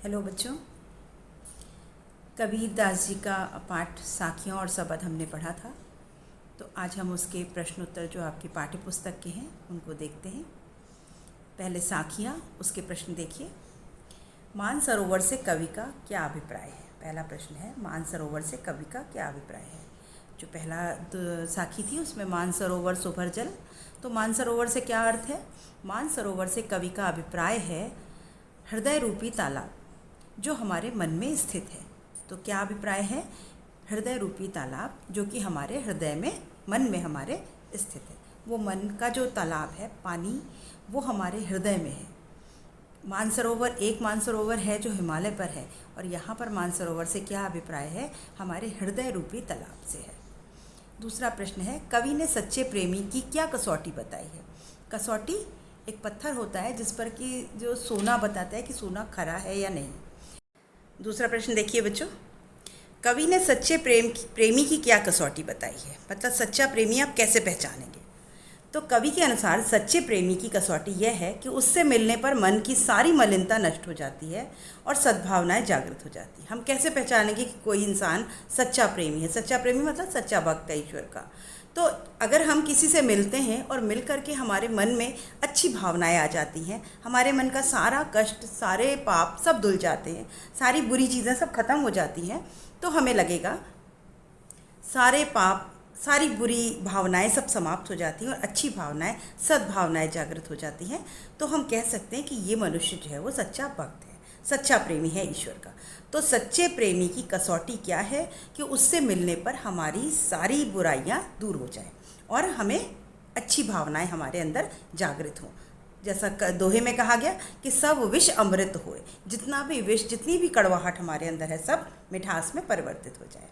Hello बच्चों, कबीर दास जी का पाठ साखियाँ और सबद हमने पढ़ा था। तो आज हम उसके प्रश्न उत्तर जो आपकी पाठ्य पुस्तक के हैं उनको देखते हैं। पहले साखियाँ, उसके प्रश्न देखिए। मानसरोवर से कवि का क्या अभिप्राय है? पहला प्रश्न है, मानसरोवर से कवि का क्या अभिप्राय है। जो पहला साखी थी उसमें मानसरोवर सुभर जल, तो मानसरोवर से क्या अर्थ है? मानसरोवर से कवि का अभिप्राय है हृदय रूपी तालाब जो हमारे मन में स्थित है। तो क्या अभिप्राय है? हृदय रूपी तालाब जो कि हमारे हृदय में, मन में हमारे स्थित है। वो मन का जो तालाब है, पानी, वो हमारे हृदय में है। मानसरोवर, एक मानसरोवर है जो हिमालय पर है, और यहाँ पर मानसरोवर से क्या अभिप्राय है? हमारे हृदय रूपी तालाब से है। दूसरा प्रश्न है, कवि ने सच्चे प्रेमी की क्या कसौटी बताई है? कसौटी एक पत्थर होता है जिस पर कि जो सोना बताता है कि सोना खरा है या नहीं। दूसरा प्रश्न देखिए बच्चों, कवि ने सच्चे प्रेमी की क्या कसौटी बताई है? मतलब सच्चा प्रेमी आप कैसे पहचानेंगे? तो कवि के अनुसार सच्चे प्रेमी की कसौटी यह है कि उससे मिलने पर मन की सारी मलिनता नष्ट हो जाती है और सद्भावनाएं जागृत हो जाती हैं। हम कैसे पहचानेंगे कि कोई इंसान सच्चा प्रेमी है? सच्चा प्रेमी मतलब सच्चा भक्त है ईश्वर का। तो अगर हम किसी से मिलते हैं और मिल करके हमारे मन में अच्छी भावनाएं आ जाती हैं, हमारे मन का सारा कष्ट, सारे पाप सब धुल जाते हैं, सारी बुरी चीज़ें सब खत्म हो जाती हैं, तो हमें लगेगा सारे पाप, सारी बुरी भावनाएं सब समाप्त हो जाती हैं और अच्छी भावनाएं, सद्भावनाएं जागृत हो जाती हैं। तो हम कह सकते हैं कि ये मनुष्य जो है वो सच्चा भक्त है, सच्चा प्रेमी है ईश्वर का। तो सच्चे प्रेमी की कसौटी क्या है? कि उससे मिलने पर हमारी सारी बुराइयां दूर हो जाएं और हमें अच्छी भावनाएं हमारे अंदर जागृत हों। जैसा दोहे में कहा गया कि सब विष अमृत होए, जितना भी विष, जितनी भी कड़वाहट हमारे अंदर है, सब मिठास में परिवर्तित हो जाए।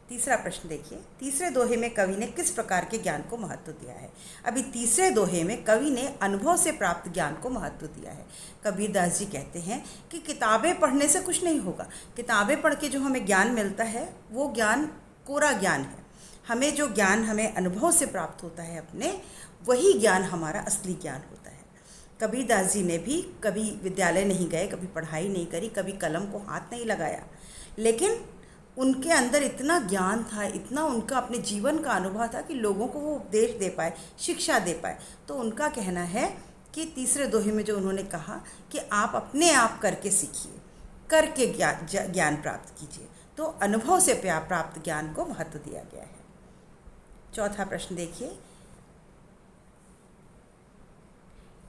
तीसरा प्रश्न देखिए, तीसरे दोहे में कवि ने किस प्रकार के ज्ञान को महत्व दिया है? अभी तीसरे दोहे में कवि ने अनुभव से प्राप्त ज्ञान को महत्व दिया है। कबीर दास जी कहते हैं कि किताबें पढ़ने से कुछ नहीं होगा। किताबें पढ़ के जो हमें ज्ञान मिलता है वो ज्ञान कोरा ज्ञान है। हमें जो ज्ञान हमें अनुभव से प्राप्त होता है अपने, वही ज्ञान हमारा असली ज्ञान होता है। कबीर दास जी ने भी कभी विद्यालय नहीं गए, कभी पढ़ाई नहीं करी, कभी कलम को हाथ नहीं लगाया, लेकिन उनके अंदर इतना ज्ञान था, इतना उनका अपने जीवन का अनुभव था कि लोगों को वो उपदेश दे पाए, शिक्षा दे पाए। तो उनका कहना है कि तीसरे दोहे में जो उन्होंने कहा कि आप अपने आप करके सीखिए, करके ज्ञान प्राप्त कीजिए। तो अनुभव से प्राप्त ज्ञान को महत्व दिया गया है। चौथा प्रश्न देखिए,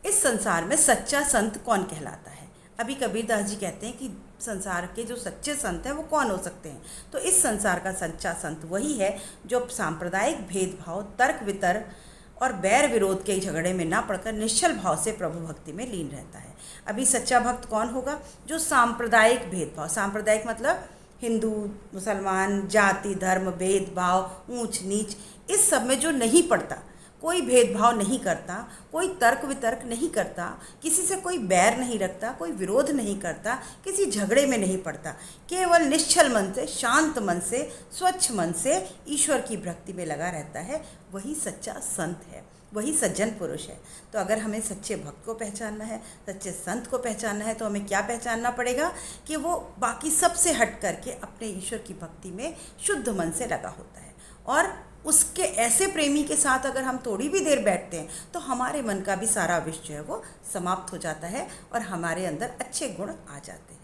इस संसार में सच्चा संत कौन कहलाता है? अभी कबीर दास जी कहते हैं कि संसार के जो सच्चे संत हैं वो कौन हो सकते हैं? तो इस संसार का सच्चा संत वही है जो सांप्रदायिक भेदभाव, तर्क वितर्क और बैर विरोध के झगड़े में ना पड़कर निश्चल भाव से प्रभु भक्ति में लीन रहता है। अभी सच्चा भक्त कौन होगा? जो सांप्रदायिक भेदभाव, सांप्रदायिक मतलब हिंदू, मुसलमान, जाति, धर्म, भेदभाव, ऊंच नीच, इस सब में जो नहीं पड़ता, कोई भेदभाव नहीं करता, कोई तर्क वितर्क नहीं करता, किसी से कोई बैर नहीं रखता, कोई विरोध नहीं करता, किसी झगड़े में नहीं पड़ता, केवल निश्चल मन से, शांत मन से, स्वच्छ मन से ईश्वर की भक्ति में लगा रहता है, वही सच्चा संत है, वही सज्जन पुरुष है। तो अगर हमें सच्चे भक्त को पहचानना है, सच्चे संत को पहचानना है, तो हमें क्या पहचानना पड़ेगा? कि वो बाकी सबसे हट करके अपने ईश्वर की भक्ति में शुद्ध मन से लगा होता है। और उसके ऐसे प्रेमी के साथ अगर हम थोड़ी भी देर बैठते हैं तो हमारे मन का भी सारा विष जो है वो समाप्त हो जाता है और हमारे अंदर अच्छे गुण आ जाते हैं।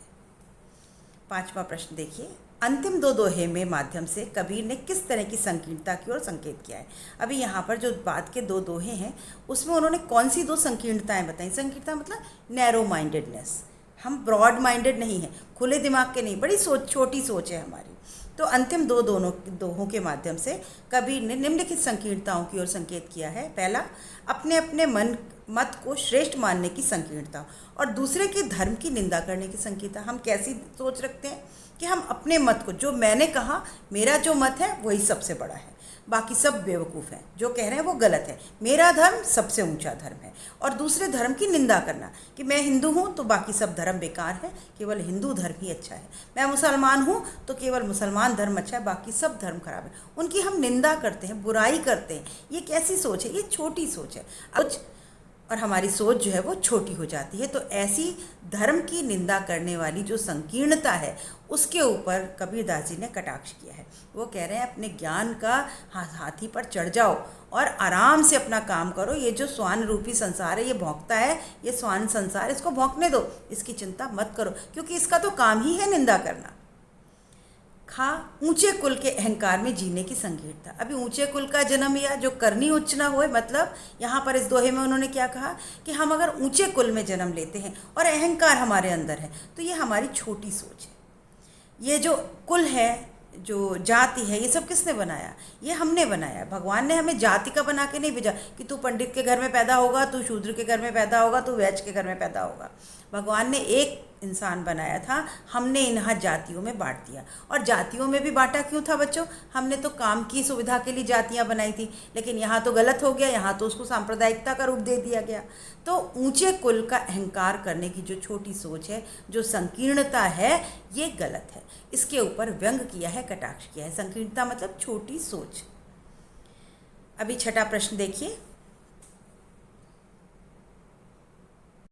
पांचवा प्रश्न देखिए, अंतिम दो दोहे में माध्यम से कबीर ने किस तरह की संकीर्णता की ओर संकेत किया है? अभी यहाँ पर जो बाद के दो दोहे हैं उसमें उन्होंने कौन सी दो संकीर्णताएं बताई? संकीर्णता मतलब नैरो माइंडेडनेस। हम ब्रॉड माइंडेड नहीं हैं, खुले दिमाग के नहीं, बड़ी छोटी सोच है हमारी। तो अंतिम दोहों के माध्यम से कबीर ने निम्नलिखित संकीर्णताओं की ओर संकेत किया है। पहला, अपने अपने मत को श्रेष्ठ मानने की संकीर्णता और दूसरे के धर्म की निंदा करने की संकीर्णता। हम कैसी सोच रखते हैं कि हम अपने मत को, जो मैंने कहा, मेरा जो मत है वही सबसे बड़ा है, बाकी सब बेवकूफ़ हैं, जो कह रहे हैं वो गलत है, मेरा धर्म सबसे ऊंचा धर्म है। और दूसरे धर्म की निंदा करना कि मैं हिंदू हूँ तो बाकी सब धर्म बेकार है, केवल हिंदू धर्म ही अच्छा है। मैं मुसलमान हूँ तो केवल मुसलमान धर्म अच्छा है, बाकी सब धर्म खराब है। उनकी हम निंदा करते हैं, बुराई करते हैं। ये कैसी सोच है? ये छोटी सोच है। और हमारी सोच जो है वो छोटी हो जाती है। तो ऐसी धर्म की निंदा करने वाली जो संकीर्णता है उसके ऊपर कबीरदास जी ने कटाक्ष किया है। वो कह रहे हैं अपने ज्ञान का हाथी पर चढ़ जाओ और आराम से अपना काम करो। ये जो स्वान रूपी संसार है, ये भौंकता है, ये स्वान संसार, इसको भौंकने दो, इसकी चिंता मत करो, क्योंकि इसका तो काम ही है निंदा करना। खा ऊंचे कुल के अहंकार में जीने की संकीर्णता। अभी ऊंचे कुल का जन्म या जो करनी उच्च ना होए, मतलब यहाँ पर इस दोहे में उन्होंने क्या कहा कि हम अगर ऊंचे कुल में जन्म लेते हैं और अहंकार हमारे अंदर है तो ये हमारी छोटी सोच है। ये जो कुल है, जो जाति है, ये सब किसने बनाया? ये हमने बनाया। भगवान ने हमें जाति का बना के नहीं भेजा कि तू पंडित के घर में पैदा होगा, तू शूद्र के घर में पैदा होगा, तू वैश्य के घर में पैदा होगा। भगवान ने एक इंसान बनाया था, हमने इन्हां जातियों में बांट दिया। और जातियों में भी बांटा क्यों था बच्चों? हमने तो काम की सुविधा के लिए जातियां बनाई थी, लेकिन यहाँ तो गलत हो गया, यहाँ तो उसको सांप्रदायिकता का रूप दे दिया गया। तो ऊंचे कुल का अहंकार करने की जो छोटी सोच है, जो संकीर्णता है, ये गलत है। इसके ऊपर व्यंग किया है, कटाक्ष किया है। संकीर्णता मतलब छोटी सोच। अभी छठा प्रश्न देखिए।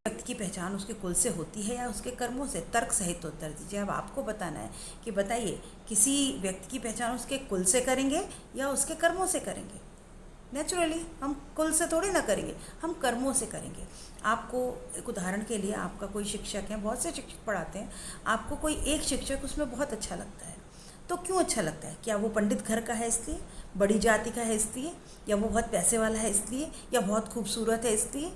व्यक्ति की पहचान उसके कुल से होती है या उसके कर्मों से? तर्क सहित उत्तर दीजिए। अब आपको बताना है कि बताइए, किसी व्यक्ति की पहचान उसके कुल से करेंगे या उसके कर्मों से करेंगे? नेचुरली हम कुल से थोड़ी ना करेंगे, हम कर्मों से करेंगे। आपको एक उदाहरण के लिए, आपका कोई शिक्षक है, बहुत से शिक्षक पढ़ाते हैं, आपको कोई एक शिक्षक उसमें बहुत अच्छा लगता है, तो क्यों अच्छा लगता है? क्या वो पंडित घर का है इसलिए, बड़ी जाति का है इसलिए, या वो बहुत पैसे वाला है इसलिए, या बहुत खूबसूरत है इसलिए?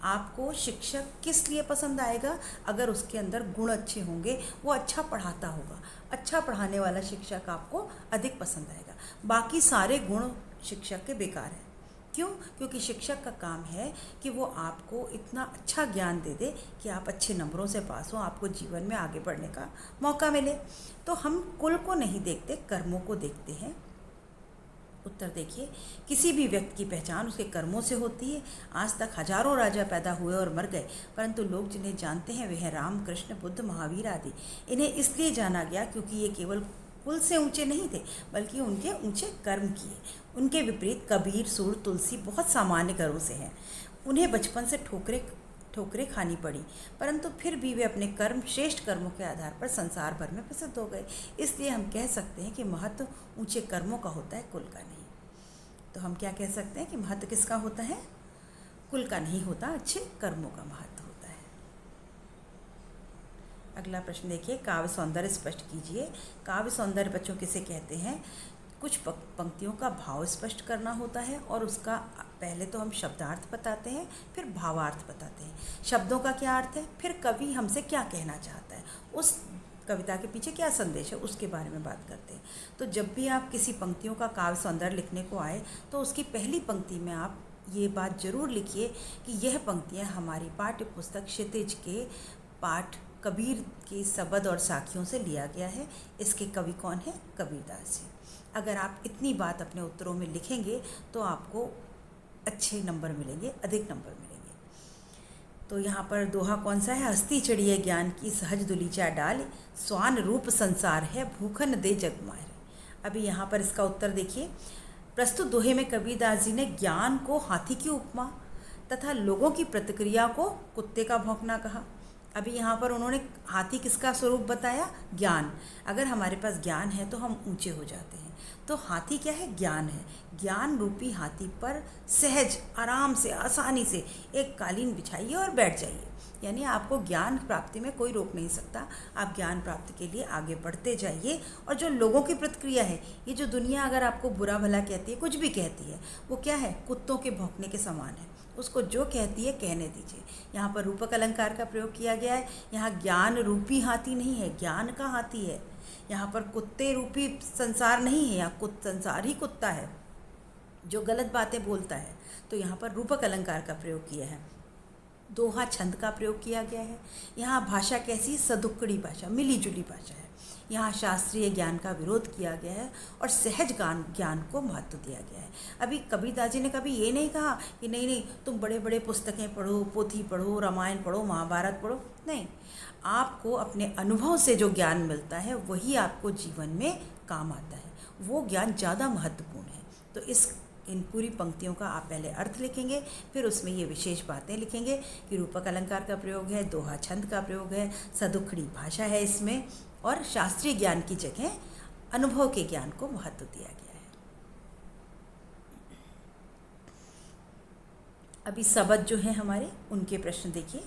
आपको शिक्षक किस लिए पसंद आएगा? अगर उसके अंदर गुण अच्छे होंगे, वो अच्छा पढ़ाता होगा, अच्छा पढ़ाने वाला शिक्षक आपको अधिक पसंद आएगा। बाकी सारे गुण शिक्षक के बेकार हैं। क्यों? क्योंकि शिक्षक का काम है कि वो आपको इतना अच्छा ज्ञान दे दे कि आप अच्छे नंबरों से पास हो, आपको जीवन में आगे बढ़ने का मौका मिले। तो हम कुल को नहीं देखते, कर्मों को देखते हैं। उत्तर देखिए। किसी भी व्यक्ति की पहचान उसके कर्मों से होती है। आज तक हजारों राजा पैदा हुए और मर गए, परंतु लोग जिन्हें जानते हैं वे हैं राम, कृष्ण, बुद्ध, महावीर आदि। इन्हें इसलिए जाना गया क्योंकि ये केवल कुल से ऊंचे नहीं थे, बल्कि उनके ऊंचे कर्म किए। उनके विपरीत कबीर, सूर, तुलसी बहुत सामान्य घरों से हैं। उन्हें बचपन से ठोकरें खानी पड़ी, परंतु फिर भी वे अपने कर्म, श्रेष्ठ कर्मों के आधार पर संसार भर में प्रसिद्ध हो गए। इसलिए हम कह सकते हैं कि महत्व ऊंचे कर्मों का होता है, कुल का नहीं। तो हम क्या कह सकते हैं कि महत्व किसका होता है? कुल का नहीं होता, अच्छे कर्मों का महत्व होता है। अगला प्रश्न देखिए। काव्य सौंदर्य स्पष्ट कीजिए। काव्य सौंदर्य बच्चों किसे कहते हैं? कुछ पंक्तियों का भाव स्पष्ट करना होता है और उसका पहले तो हम शब्दार्थ बताते हैं, फिर भावार्थ बताते हैं। शब्दों का क्या अर्थ है, फिर कवि हमसे क्या कहना चाहता है, उस कविता के पीछे क्या संदेश है, उसके बारे में बात करते हैं। तो जब भी आप किसी पंक्तियों का काव्य सौंदर्य लिखने को आए तो उसकी पहली पंक्ति में आप ये बात जरूर लिखिए कि यह पंक्तियाँ हमारी पाठ्य पुस्तक क्षितिज के पाठ कबीर के शब्द और साखियों से लिया गया है। इसके कवि कौन है? कबीरदास जी। अगर आप इतनी बात अपने उत्तरों में लिखेंगे तो आपको अच्छे नंबर मिलेंगे, अधिक नंबर मिलेंगे। तो यहाँ पर दोहा कौन सा है? हस्ती चढ़िए ज्ञान की सहज दुलीचा डाल, स्वान रूप संसार है भूखन दे जग मारे। अभी यहाँ पर इसका उत्तर देखिए। प्रस्तुत दोहे में कबीरदास जी ने ज्ञान को हाथी की उपमा तथा लोगों की प्रतिक्रिया को कुत्ते का भौंकना कहा। अभी यहाँ पर उन्होंने हाथी किसका स्वरूप बताया? ज्ञान। अगर हमारे पास ज्ञान है तो हम ऊंचे हो जाते हैं। तो हाथी क्या है? ज्ञान है। ज्ञान रूपी हाथी पर सहज, आराम से, आसानी से एक कालीन बिछाइए और बैठ जाइए। यानी आपको ज्ञान प्राप्ति में कोई रोक नहीं सकता। आप ज्ञान प्राप्ति के लिए आगे बढ़ते जाइए। और जो लोगों की प्रतिक्रिया है, ये जो दुनिया अगर आपको बुरा भला कहती है, कुछ भी कहती है, वो क्या है? कुत्तों के भौंकने के समान है। उसको जो कहती है कहने दीजिए। यहाँ पर रूपक अलंकार का प्रयोग किया गया है। यहाँ ज्ञान रूपी हाथी नहीं है, ज्ञान का हाथी है। यहाँ पर कुत्ते रूपी संसार नहीं है, यहाँ संसार ही कुत्ता है जो गलत बातें बोलता है। तो यहाँ पर रूपक अलंकार का प्रयोग किया है। दोहा छंद का प्रयोग किया गया है। यहाँ भाषा कैसी? सदुक्कड़ी भाषा, मिली जुली भाषा है। यहाँ शास्त्रीय ज्ञान का विरोध किया गया है और सहज ज्ञान को महत्व दिया गया है। अभी कबीरदास जी ने कभी ये नहीं कहा कि नहीं नहीं तुम बड़े बड़े पुस्तकें पढ़ो, पोथी पढ़ो, रामायण पढ़ो, महाभारत पढ़ो। नहीं, आपको अपने अनुभव से जो ज्ञान मिलता है वही आपको जीवन में काम आता है। वो ज्ञान ज़्यादा महत्वपूर्ण है। तो इन पूरी पंक्तियों का आप पहले अर्थ लिखेंगे, फिर उसमें ये विशेष बातें लिखेंगे कि रूपक अलंकार का प्रयोग है, दोहा छंद का प्रयोग है, सदुखड़ी भाषा है इसमें, और शास्त्रीय ज्ञान की जगह अनुभव के ज्ञान को महत्व दिया गया है। अभी सबद जो है हमारे, उनके प्रश्न देखिए।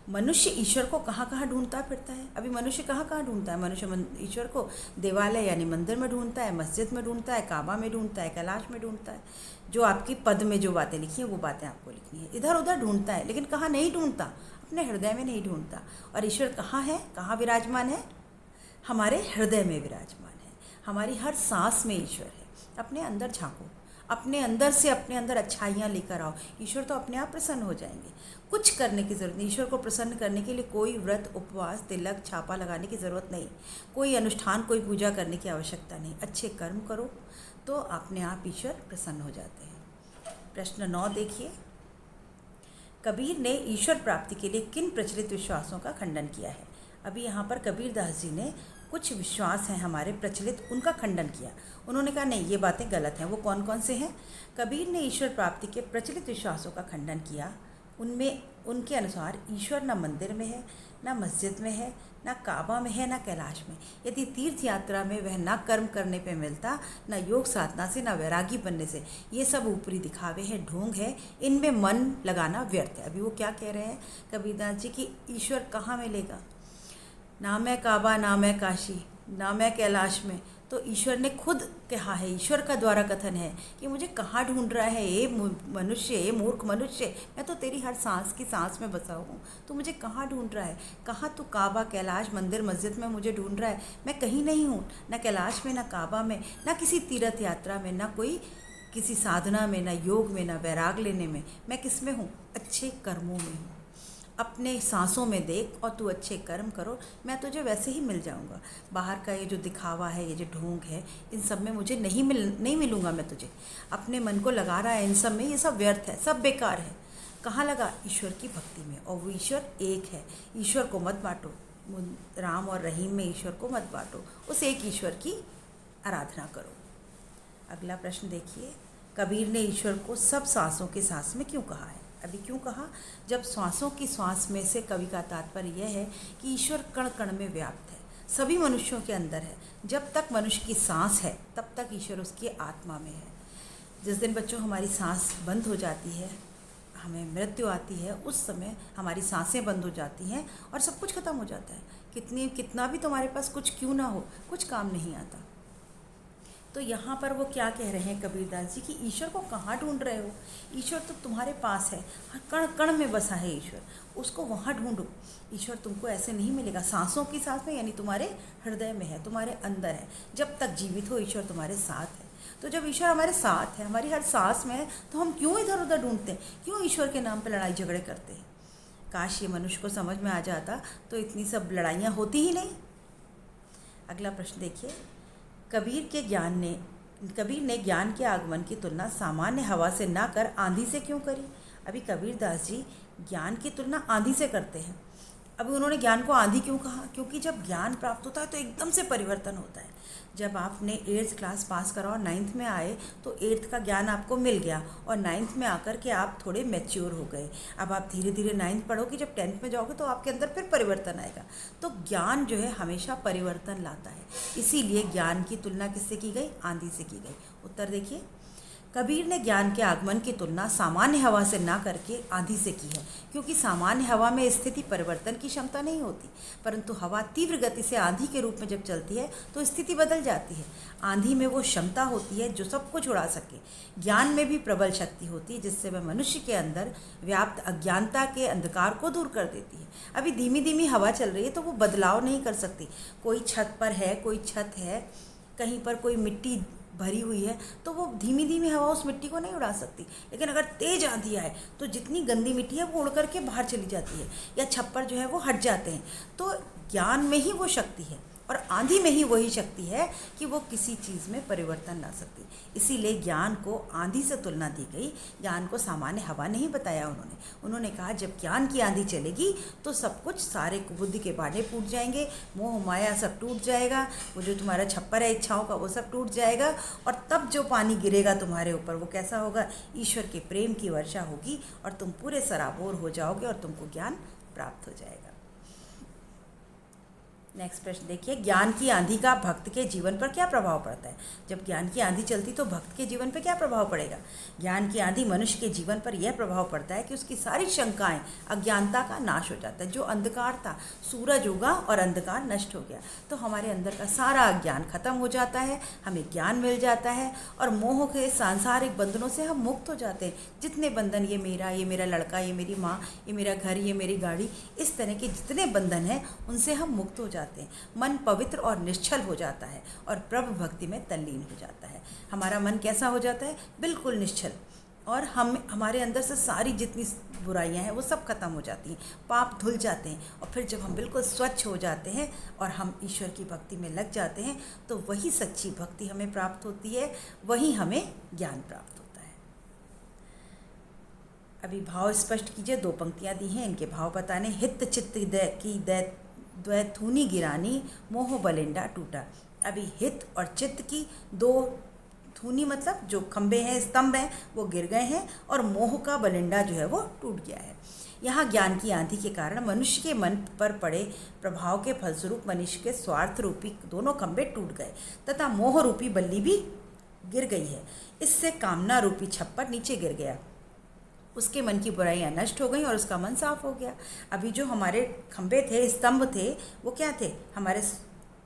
मनुष्य ईश्वर को कहाँ कहाँ ढूंढता फिरता है। अभी मनुष्य कहाँ कहाँ ढूंढता है? मनुष्य ईश्वर को देवालय यानी मंदिर में ढूंढता है, मस्जिद में ढूंढता है, काबा में ढूंढता है, कैलाश में ढूंढता है। जो आपकी पद में जो बातें लिखी हैं वो बातें आपको लिखनी है। इधर उधर ढूंढता है, लेकिन कहाँ नहीं ढूंढता? अपने हृदय में नहीं ढूंढता। और ईश्वर कहाँ है, कहाँ विराजमान है? हमारे हृदय में विराजमान है। हमारी हर सांस में ईश्वर है। अपने अंदर झांको, अपने अंदर से अपने अंदर अच्छाइयाँ लेकर आओ। ईश्वर तो अपने आप प्रसन्न हो जाएंगे। कुछ करने की ज़रूरत नहीं। ईश्वर को प्रसन्न करने के लिए कोई व्रत, उपवास, तिलक, छापा लगाने की ज़रूरत नहीं, कोई अनुष्ठान, कोई पूजा करने की आवश्यकता नहीं। अच्छे कर्म करो तो अपने आप ईश्वर प्रसन्न हो जाते हैं। प्रश्न 9 देखिए। कबीर ने ईश्वर प्राप्ति के लिए किन प्रचलित विश्वासों का खंडन किया है? अभी यहाँ पर कबीरदास जी ने कुछ विश्वास हैं हमारे प्रचलित, उनका खंडन किया। उन्होंने कहा नहीं, ये बातें गलत हैं। वो कौन कौन से हैं? कबीर ने ईश्वर प्राप्ति के प्रचलित विश्वासों का खंडन किया। उनमें उनके अनुसार ईश्वर न मंदिर में है, न मस्जिद में है, न काबा में है, न कैलाश में। यदि तीर्थ यात्रा में वह न कर्म करने पे मिलता, न योग साधना से, न वैरागी बनने से। ये सब ऊपरी दिखावे हैं, ढोंग है, इनमें मन लगाना व्यर्थ है। अभी वो क्या कह रहे हैं कबीरदास जी कि ईश्वर कहाँ मिलेगा? ना मैं काबा, ना मैं काशी, ना मैं कैलाश में। तो ईश्वर ने खुद कहा है, ईश्वर का द्वारा कथन है कि मुझे कहाँ ढूंढ रहा है ये मनुष्य, ये मूर्ख मनुष्य। मैं तो तेरी हर सांस की सांस में बसा हूँ, तो मुझे कहाँ ढूंढ रहा है? कहाँ तू काबा, कैलाश, मंदिर, मस्जिद में मुझे ढूंढ रहा है? मैं कहीं नहीं हूँ, न कैलाश में, न काबा में, न किसी तीर्थ यात्रा में, न कोई किसी साधना में, न योग में, न वैराग लेने में। मैं किस में हूँ? अच्छे कर्मों में हूँ। अपने सांसों में देख और तू अच्छे कर्म करो, मैं तुझे वैसे ही मिल जाऊंगा। बाहर का ये जो दिखावा है, ये जो ढोंग है, इन सब में मुझे नहीं मिलूंगा मैं तुझे। अपने मन को लगा रहा है इन सब में, ये सब व्यर्थ है, सब बेकार है। कहाँ लगा? ईश्वर की भक्ति में। और वो ईश्वर एक है। ईश्वर को मत बांटो, राम और रहीम में ईश्वर को मत बांटो, उस एक ईश्वर की आराधना करो। अगला प्रश्न देखिए। कबीर ने ईश्वर को सब सांसों के सांस में क्यों कहा है? अभी क्यों कहा? जब श्वासों की श्वास में से, कवि का तात्पर्य यह है कि ईश्वर कण कण में व्याप्त है, सभी मनुष्यों के अंदर है। जब तक मनुष्य की सांस है तब तक ईश्वर उसकी आत्मा में है। जिस दिन बच्चों हमारी सांस बंद हो जाती है, हमें मृत्यु आती है, उस समय हमारी सांसें बंद हो जाती हैं और सब कुछ खत्म हो जाता है। कितना भी तुम्हारे पास कुछ क्यों ना हो, कुछ काम नहीं आता। तो यहाँ पर वो क्या कह रहे हैं कबीरदास जी कि ईश्वर को कहाँ ढूंढ रहे हो? ईश्वर तो तुम्हारे पास है, हर कण कण में बसा है ईश्वर, उसको वहाँ ढूंढो। ईश्वर तुमको ऐसे नहीं मिलेगा सांसों की सांस में, यानी तुम्हारे हृदय में है, तुम्हारे अंदर है। जब तक जीवित हो ईश्वर तुम्हारे साथ है। तो जब ईश्वर हमारे साथ है, हमारी हर सांस में है, तो हम क्यों इधर उधर ढूंढते हैं? क्यों ईश्वर के नाम पर लड़ाई झगड़े करते हैं? काश ये मनुष्य को समझ में आ जाता तो इतनी सब लड़ाइयाँ होती ही नहीं। अगला प्रश्न देखिए। कबीर ने ज्ञान के आगमन की तुलना सामान्य हवा से ना कर आंधी से क्यों करी? अभी कबीरदास जी ज्ञान की तुलना आंधी से करते हैं। अभी उन्होंने ज्ञान को आंधी क्यों कहा? क्योंकि जब ज्ञान प्राप्त होता है तो एकदम से परिवर्तन होता है। जब आपने 8th क्लास पास करा और 9th में आए तो 8th का ज्ञान आपको मिल गया और 9th में आकर के आप थोड़े मैच्योर हो गए। अब आप धीरे धीरे 9th पढ़ोगे, जब 10th में जाओगे तो आपके अंदर फिर परिवर्तन आएगा। तो ज्ञान जो है हमेशा परिवर्तन लाता है, इसीलिए ज्ञान की तुलना किससे की गई? आंधी से की गई। उत्तर देखिए। कबीर ने ज्ञान के आगमन की तुलना सामान्य हवा से ना करके आंधी से की है, क्योंकि सामान्य हवा में स्थिति परिवर्तन की क्षमता नहीं होती, परंतु हवा तीव्र गति से आंधी के रूप में जब चलती है तो स्थिति बदल जाती है। आंधी में वो क्षमता होती है जो सब कुछ उड़ा सके। ज्ञान में भी प्रबल शक्ति होती है, जिससे वह मनुष्य के अंदर व्याप्त अज्ञानता के अंधकार को दूर कर देती है। अभी धीमी धीमी हवा चल रही है तो वो बदलाव नहीं कर सकती। कोई छत पर है, कोई छत है, कहीं पर कोई मिट्टी भरी हुई है, तो वो धीमी धीमी हवा उस मिट्टी को नहीं उड़ा सकती। लेकिन अगर तेज आंधी आए तो जितनी गंदी मिट्टी है वो उड़ करके बाहर चली जाती है, या छप्पर जो है वो हट जाते हैं। तो ज्ञान में ही वो शक्ति है, और आंधी में ही वही शक्ति है कि वो किसी चीज़ में परिवर्तन ला सकती। इसीलिए ज्ञान को आंधी से तुलना दी गई। ज्ञान को सामान्य हवा नहीं बताया उन्होंने कहा जब ज्ञान की आंधी चलेगी तो सब कुछ, सारे बुद्धि के बाड़े फूट जाएंगे, मोह माया सब टूट जाएगा, वो जो तुम्हारा छप्पर है इच्छाओं का वो सब टूट जाएगा, और तब जो पानी गिरेगा तुम्हारे ऊपर वो कैसा होगा? ईश्वर के प्रेम की वर्षा होगी और तुम पूरे सराबोर हो जाओगे और तुमको ज्ञान प्राप्त हो जाएगा। नेक्स्ट प्रश्न देखिए, ज्ञान की आंधी का भक्त के जीवन पर क्या प्रभाव पड़ता है? जब ज्ञान की आंधी चलती तो भक्त के जीवन पर क्या प्रभाव पड़ेगा? ज्ञान की आंधी मनुष्य के जीवन पर यह प्रभाव पड़ता है कि उसकी सारी शंकाएं, अज्ञानता का नाश हो जाता है। जो अंधकार था, सूरज उगा और अंधकार नष्ट हो गया, तो हमारे अंदर का सारा अज्ञान खत्म हो जाता है, हमें ज्ञान मिल जाता है और मोह के सांसारिक बंधनों से हम मुक्त हो जाते हैं। जितने बंधन, ये मेरा लड़का, ये मेरी माँ, ये मेरा घर, ये मेरी गाड़ी, इस तरह के जितने बंधन हैं उनसे हम मुक्त हो जाते हैं। मन पवित्र और निश्चल हो जाता है और प्रभु भक्ति में तल्लीन हो जाता है। हमारा मन कैसा हो जाता है? बिल्कुल निश्चल, और हमारे अंदर से सारी जितनी बुराइयां हैं वो सब खत्म हो जाती हैं, पाप धुल जाते हैं, और फिर जब हम बिल्कुल स्वच्छ हो जाते हैं और हम ईश्वर की भक्ति में लग जाते हैं तो वही सच्ची भक्ति हमें प्राप्त होती है, वही हमें ज्ञान प्राप्त होता है। अभी भाव स्पष्ट कीजिए। 2 पंक्तियां दी हैं, इनके भाव बताने। हित चित्त की द्वैथूनी गिरानी, मोह बलिंडा टूटा। अभी हित और चित्त की 2 थूनी मतलब जो खंबे हैं, स्तंभ हैं, वो गिर गए हैं और मोह का बलिंडा जो है वो टूट गया है। यहाँ ज्ञान की आंधी के कारण मनुष्य के मन पर पड़े प्रभाव के फलस्वरूप मनुष्य के स्वार्थ रूपी दोनों खंबे टूट गए तथा मोह रूपी बल्ली भी गिर गई है। इससे कामना रूपी छप्पर नीचे गिर गया, उसके मन की बुराइयां नष्ट हो गई और उसका मन साफ हो गया। अभी जो हमारे खंबे थे, स्तंभ थे, वो क्या थे? हमारे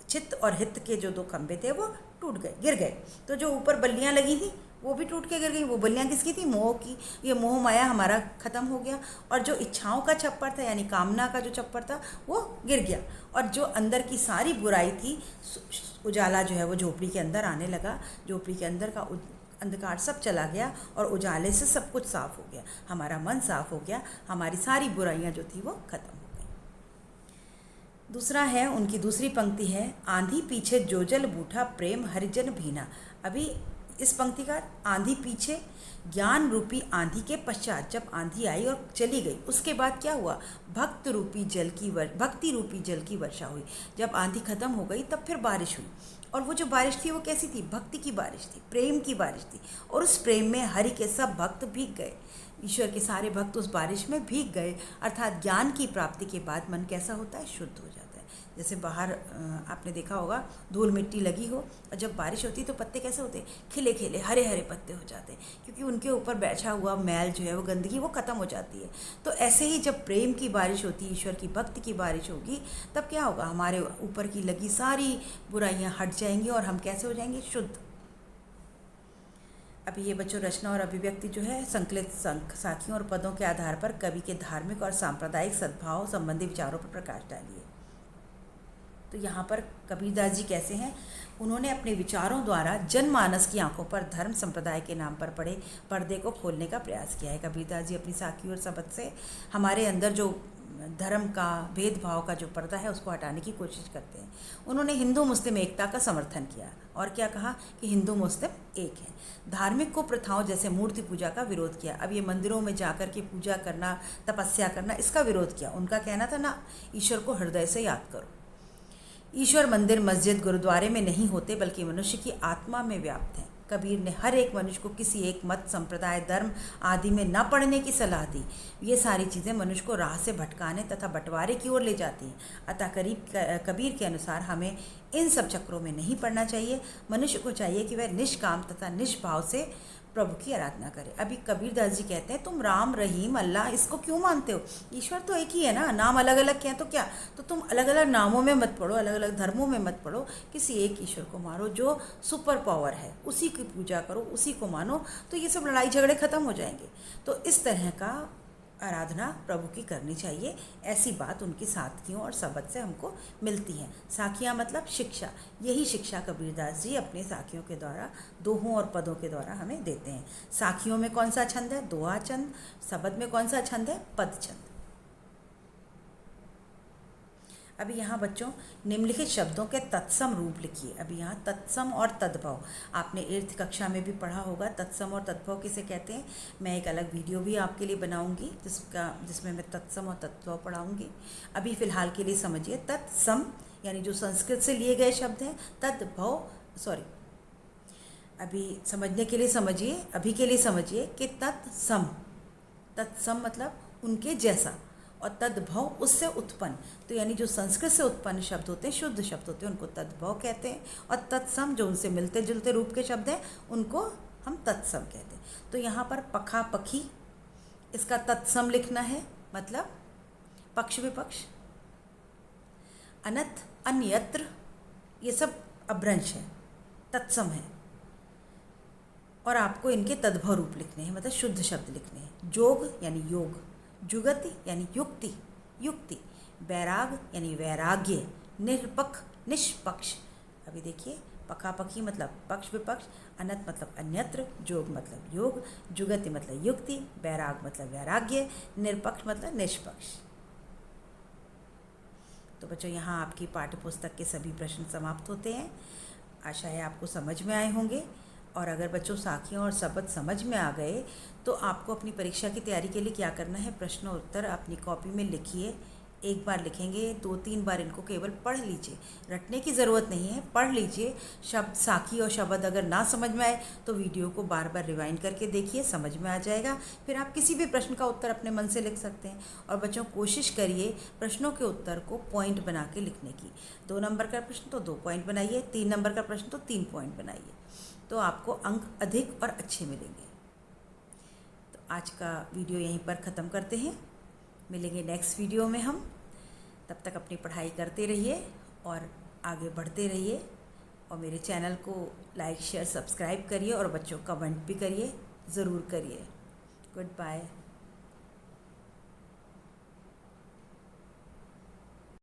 चित्त और हित के जो 2 खंबे थे वो टूट गए, गिर गए। तो जो ऊपर बल्लियां लगी थी वो भी टूट के गिर गई। वो बल्लियां किसकी थी? मोह की। ये मोह माया हमारा खत्म हो गया, और जो इच्छाओं का छप्पर था, यानी कामना का जो छप्पर था, वो गिर गया, और जो अंदर की सारी बुराई थी, उजाला जो है वो झोपड़ी के अंदर आने लगा। झोपड़ी के अंदर का अंधकार सब चला गया और उजाले से सब कुछ साफ हो गया। हमारा मन साफ हो गया, हमारी सारी बुराइयां जो थी वो खत्म हो गई। दूसरा है, उनकी दूसरी पंक्ति है, आंधी पीछे जो जल बूठा प्रेम हरिजन भीना। अभी इस पंक्ति का आंधी पीछे, ज्ञान रूपी आंधी के पश्चात जब आंधी आई और चली गई, उसके बाद क्या हुआ? भक्ति रूपी जल की वर्षा हुई। जब आंधी खत्म हो गई तब फिर बारिश हुई, और वो जो बारिश थी वो कैसी थी? भक्ति की बारिश थी, प्रेम की बारिश थी, और उस प्रेम में हरि के सब भक्त भीग गए। ईश्वर के सारे भक्त उस बारिश में भीग गए। अर्थात ज्ञान की प्राप्ति के बाद मन कैसा होता है? शुद्ध हो जाता है। जैसे बाहर आपने देखा होगा, धूल मिट्टी लगी हो और जब बारिश होती है तो पत्ते कैसे होते हैं? खिले खिले हरे हरे पत्ते हो जाते हैं, क्योंकि उनके ऊपर बैठा हुआ मैल जो है, वो गंदगी, वो खत्म हो जाती है। तो ऐसे ही जब प्रेम की बारिश होती है, ईश्वर की भक्ति की बारिश होगी, तब क्या होगा? हमारे ऊपर की लगी सारी बुराइयां हट जाएंगी और हम कैसे हो जाएंगे? शुद्ध। अभी ये बच्चों, रचना और अभिव्यक्ति जो है संकलित साखियों और पदों के आधार पर कवि के धार्मिक और सांप्रदायिक सद्भाव संबंधी विचारों पर प्रकाश डालिए। तो यहाँ पर कबीरदास जी कैसे हैं? उन्होंने अपने विचारों द्वारा जनमानस की आंखों पर धर्म संप्रदाय के नाम पर पड़े पर्दे को खोलने का प्रयास किया है। कबीरदास जी अपनी साखी और सबद से हमारे अंदर जो धर्म का, भेदभाव का जो पर्दा है उसको हटाने की कोशिश करते हैं। उन्होंने हिंदू मुस्लिम एकता का समर्थन किया और क्या कहा कि हिंदू मुस्लिम एक है। धार्मिक को प्रथाओं जैसे मूर्ति पूजा का विरोध किया। अब ये मंदिरों में जाकर के पूजा करना, तपस्या करना, इसका विरोध किया। उनका कहना था ना, ईश्वर को हृदय से याद करो। ईश्वर मंदिर, मस्जिद, गुरुद्वारे में नहीं होते बल्कि मनुष्य की आत्मा में व्याप्त हैं। कबीर ने हर एक मनुष्य को किसी एक मत, संप्रदाय, धर्म आदि में न पड़ने की सलाह दी। ये सारी चीज़ें मनुष्य को राह से भटकाने तथा बंटवारे की ओर ले जाती हैं। अतः कबीर के अनुसार हमें इन सब चक्रों में नहीं पड़ना चाहिए। मनुष्य को चाहिए कि वह निष्काम तथा निष्भाव से प्रभु की आराधना करे। अभी कबीरदास जी कहते हैं, तुम राम, रहीम, अल्लाह इसको क्यों मानते हो? ईश्वर तो एक ही है ना, नाम अलग अलग क्या है तो क्या? तो तुम अलग अलग नामों में मत पढ़ो, अलग अलग धर्मों में मत पढ़ो, किसी एक ईश्वर को मानो जो सुपर पावर है, उसी की पूजा करो, उसी को मानो, तो ये सब लड़ाई झगड़े खत्म हो जाएंगे। तो इस तरह का आराधना प्रभु की करनी चाहिए, ऐसी बात उनकी साखियों और सबद से हमको मिलती है। साखियाँ मतलब शिक्षा, यही शिक्षा कबीरदास जी अपने साखियों के द्वारा, दोहों और पदों के द्वारा हमें देते हैं। साखियों में कौन सा छंद है? दोहा छंद। सबद में कौन सा छंद है? पद छंद। अभी यहाँ बच्चों निम्नलिखित शब्दों के तत्सम रूप लिखिए। अभी यहाँ तत्सम और तद्भव आपने 8th कक्षा में भी पढ़ा होगा। तत्सम और तद्भव किसे कहते हैं, मैं एक अलग वीडियो भी आपके लिए बनाऊंगी जिसमें मैं तत्सम और तद्भव पढ़ाऊंगी। अभी फ़िलहाल के लिए समझिए तत्सम यानी जो संस्कृत से लिए गए शब्द हैं, अभी समझने के लिए समझिए, अभी के लिए समझिए कि तत्सम, तत्सम मतलब उनके जैसा, और तद्भव उससे उत्पन्न, तो यानी जो संस्कृत से उत्पन्न शब्द होते हैं, शुद्ध शब्द होते हैं, उनको तद्भव कहते हैं। और तत्सम जो उनसे मिलते जुलते रूप के शब्द हैं उनको हम तत्सम कहते हैं। तो यहाँ पर पखा पखी, इसका तत्सम लिखना है, मतलब पक्ष विपक्ष। अनत अन्यत्र, ये सब अभ्रंश है, तत्सम है, और आपको इनके तद्भव रूप लिखने हैं, मतलब शुद्ध शब्द लिखने हैं। जोग यानी योग, जुगति यानी युक्ति, युक्ति। वैराग यानी वैराग्य, निरपक्ष निष्पक्ष। अभी देखिए पखापखी मतलब पक्ष विपक्ष, अनत मतलब अन्यत्र, जोग मतलब योग, जुगति मतलब युक्ति, वैराग मतलब वैराग्य, निरपक्ष मतलब निष्पक्ष। तो बच्चों यहाँ आपकी पाठ्यपुस्तक के सभी प्रश्न समाप्त होते हैं। आशा है आपको समझ में आए होंगे। और अगर बच्चों साखियाँ और शब्द समझ में आ गए तो आपको अपनी परीक्षा की तैयारी के लिए क्या करना है, प्रश्न उत्तर अपनी कॉपी में लिखिए। एक बार लिखेंगे, 2-3 बार इनको केवल पढ़ लीजिए, रटने की ज़रूरत नहीं है, पढ़ लीजिए। शब्द साखी और शब्द अगर ना समझ में आए तो वीडियो को बार बार रिवाइंड करके देखिए, समझ में आ जाएगा। फिर आप किसी भी प्रश्न का उत्तर अपने मन से लिख सकते हैं। और बच्चों कोशिश करिए प्रश्नों के उत्तर को पॉइंट बना के लिखने की। 2 नंबर का प्रश्न तो 2 पॉइंट बनाइए, 3 नंबर का प्रश्न तो 3 पॉइंट बनाइए, तो आपको अंक अधिक और अच्छे मिलेंगे। तो आज का वीडियो यहीं पर ख़त्म करते हैं, मिलेंगे नेक्स्ट वीडियो में हम। तब तक अपनी पढ़ाई करते रहिए और आगे बढ़ते रहिए, और मेरे चैनल को लाइक शेयर सब्सक्राइब करिए, और बच्चों कमेंट भी करिए, ज़रूर करिए। Good bye.